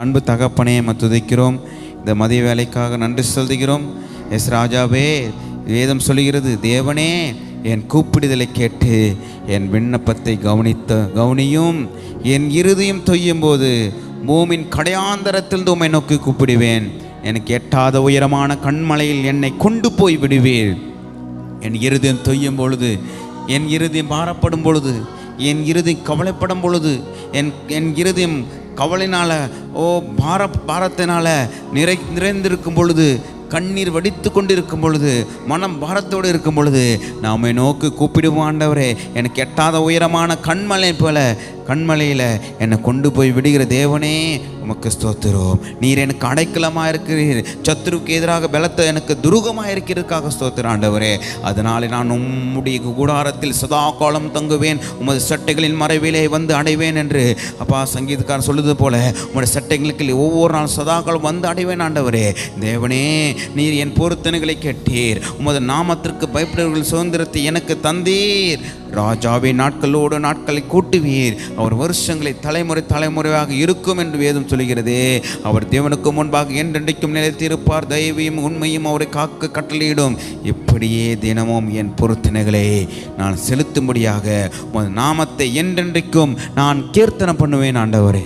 அன்பு தகப்பனே துதிக்கிறோம். இந்த மதிய வேலைக்காக நன்றி செலுத்துகிறோம். எஸ் ராஜாவே, வேதம் சொல்லுகிறது, தேவனே என் கூப்பிடுதலை கேட்டு என் விண்ணப்பத்தை கவனியும். என் இருதயம் தொய்யும் போது பூமியின் கடையாந்தரத்தில் உம்மை நோக்கி கூப்பிடுவேன். எனக்கு எட்டாத உயரமான கண்மலையில் என்னை கொண்டு போய் விடுவீர். என் இருதயம் தொய்யும் பொழுது, என் இருதயம் பாரப்படும் பொழுது, என் இருதயம் கவலைப்படும் பொழுது, என் இருதயம் கவலையினால் பாரத்தினால் நிறைந்திருக்கும் பொழுது, கண்ணீர் வடித்து கொண்டிருக்கும் பொழுது, மனம் பாரத்தோடு இருக்கும் பொழுது நாமை நோக்கி கூப்பிடுவோம். ஆண்டவரே, எனக்கு எட்டாத உயரமான கண்மலை போல கண்மலையில் என்னை கொண்டு போய் விடுகிற தேவனே உமக்கு ஸ்தோத்திரம். நீர் எனக்கு அடைக்கலமாக இருக்கிறீர். சத்துருக்கு எதிராக பலத்தை எனக்கு துருகமாக இருக்கிறதுக்காக ஸ்தோத்திரம் ஆண்டவரே. அதனாலே நான் உம்முடைய கூடாரத்தில் சதா காலம் தங்குவேன், உமது சட்டைகளின் மறைவிலே வந்து அடைவேன் என்று அப்பா சங்கீதக்காரன் சொல்லுது போல, உம்முடைய சட்டைகளுக்கு ஒவ்வொரு நாள் சதா காலம் வந்து அடைவேன் ஆண்டவரே. தேவனே, நீர் என் பொருத்தனைகளை கேட்டீர். உமது நாமத்திற்கு பயப்படுவர்கள் சுதந்திரத்தை எனக்கு தந்தீர். ராஜாவை நாட்களோடு நாட்களை கூட்டுவீர். அவர் வருஷங்களை தலைமுறையாக இருக்கும் என்று வேதம் சொல்கிறதே. அவர் தேவனுக்கு முன்பாக என்றென்றைக்கும் நிலைத்திருப்பார். தயவையும் உண்மையும் அவரை காக்க கட்டளையிடும். இப்படியே தினமும் என் பொருத்தனைகளை நான் செலுத்தும்படியாக உமது நாமத்தை என்றென்றைக்கும் நான் கீர்த்தனம் பண்ணுவேன் ஆண்டவரே.